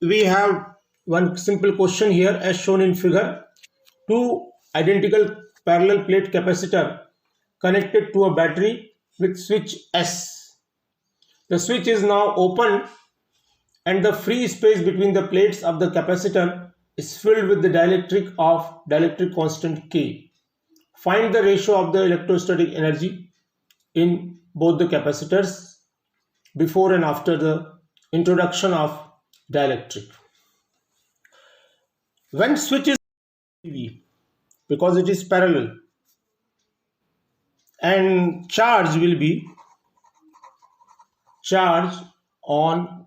we have one simple question here as shown in figure. Two identical parallel plate capacitor connected to a battery with switch S. The switch is now open and the free space between the plates of the capacitor is filled with the dielectric constant K. Find the ratio of the electrostatic energy in both the capacitors before and after the introduction of dielectric. When switch is PV, because it is parallel, and charge will be charge on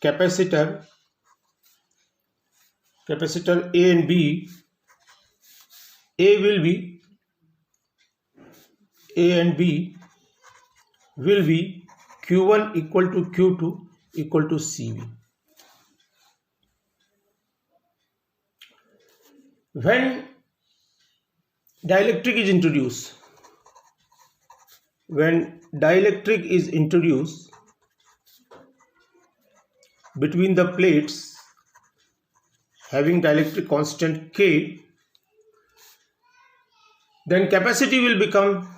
capacitor A and B. A and B will be Q1 equal to Q2 equal to CV. When dielectric is introduced, between the plates having dielectric constant K, then capacity will become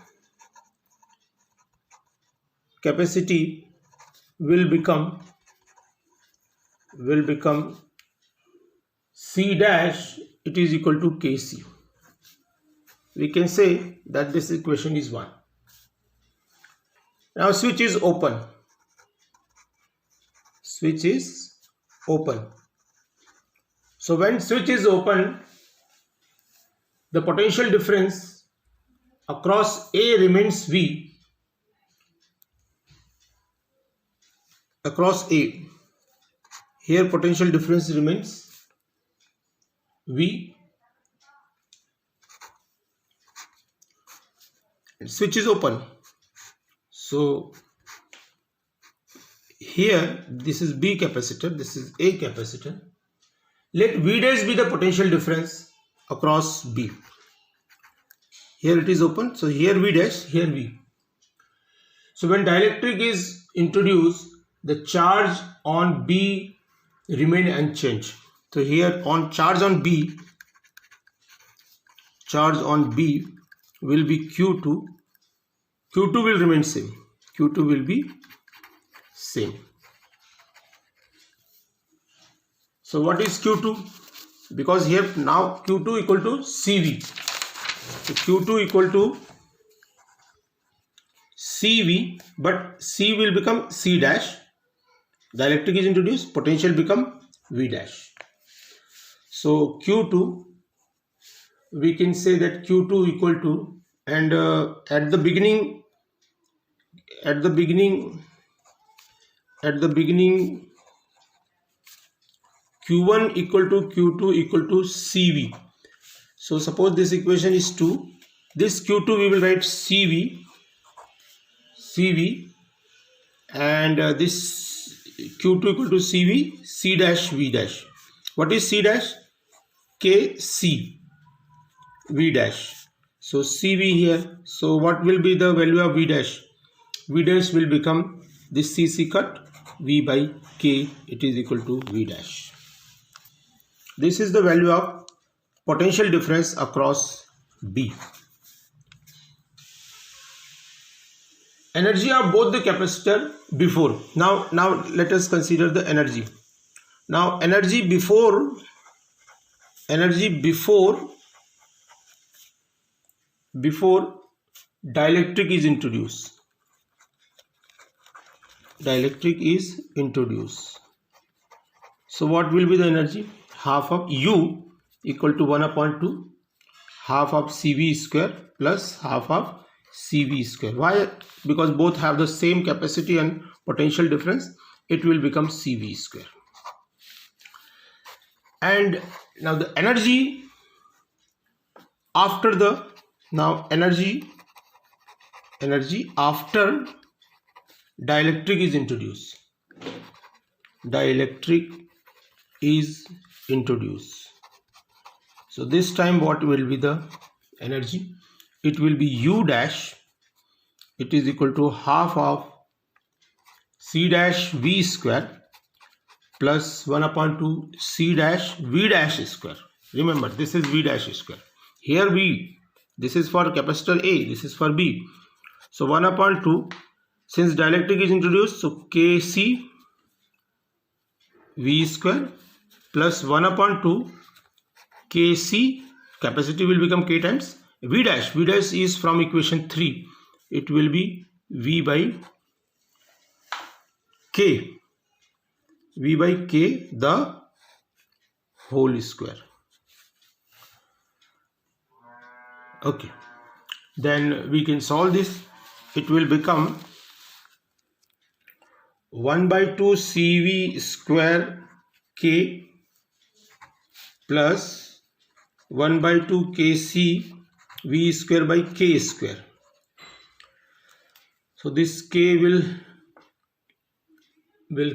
C dash, it is equal to Kc. We can say that this equation is 1. Now switch is open. So when switch is open, the potential difference across A remains V. Across A, here potential difference remains V. Switch is open. So here this is B capacitor, this is A capacitor. Let V dash be the potential difference across B. Here it is open, so here V dash, here V. So when dielectric is introduced, the charge on B remain unchanged. So here on charge on B will be Q2. Q2 will remain same. Q2 will be same. So what is Q2? Because here now Q2 equal to CV. So Q2 equal to CV, but C will become C dash. Dielectric is introduced, potential become V dash. So Q2, we can say that Q2 equal to, and at the beginning Q1 equal to Q2 equal to CV. So suppose this equation is 2. This Q2 we will write CV, and this Q2 equal to CV, C dash V dash. What is C dash? KC V dash. So CV here. So what will be the value of V dash? V dash will become this CC cut V by K. It is equal to V dash. This is the value of potential difference across B. Energy of both the capacitor before. Now let us consider the energy. Now energy before dielectric is introduced. So what will be the energy? Half of U equal to 1 upon 2, half of CV square plus half of CV square. Why? Because both have the same capacity and potential difference. It will become CV square. And now the energy after energy after dielectric is introduced. So this time what will be the energy? It will be U dash. It is equal to half of C dash V square plus 1 upon 2 C dash V dash square. Remember, this is V dash square. Here V, this is for capacitor A, this is for B. So 1 upon 2, since dielectric is introduced, so Kc V square plus 1 upon 2 Kc, capacity will become K times V dash. V dash is from equation 3. It will be V by K. V by K the whole square. Okay. Then we can solve this. It will become 1 by 2 CV square K plus 1 by 2 Kc V square by K square. So this K will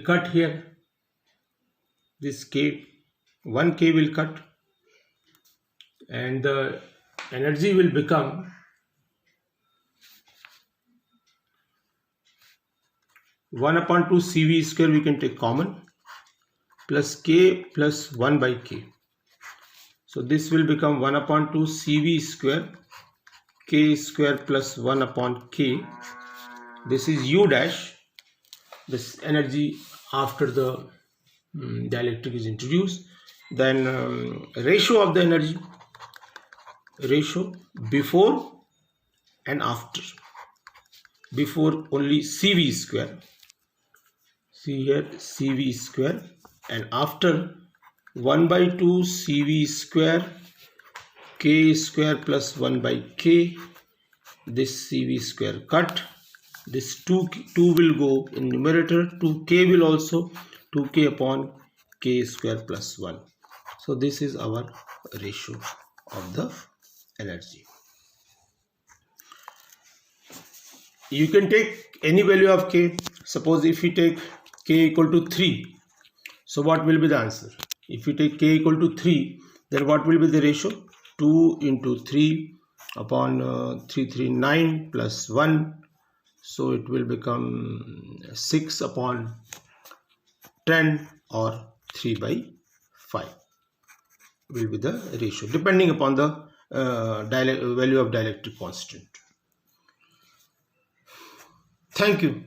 cut here. This K, 1 K will cut, and the energy will become 1 upon 2 CV square, we can take common, plus K plus 1 by K. So this will become 1 upon 2 CV square K square plus 1 upon K. This is U dash, this energy after the dielectric is introduced. Then ratio of the energy, ratio before and after. Before only CV square, see here CV square, and after 1 by 2 CV square K square plus 1 by K. This CV square cut, this 2 will go in numerator, 2K will also 2K upon K square plus 1. So this is our ratio of the energy. You can take any value of K. Suppose if we take K equal to 3, so what will be the answer? If we take K equal to 3, then what will be the ratio? 2 into 3 upon 339 plus 1. So it will become 6 upon 10 or 3 by 5 will be the ratio, depending upon the value of dielectric constant. Thank you.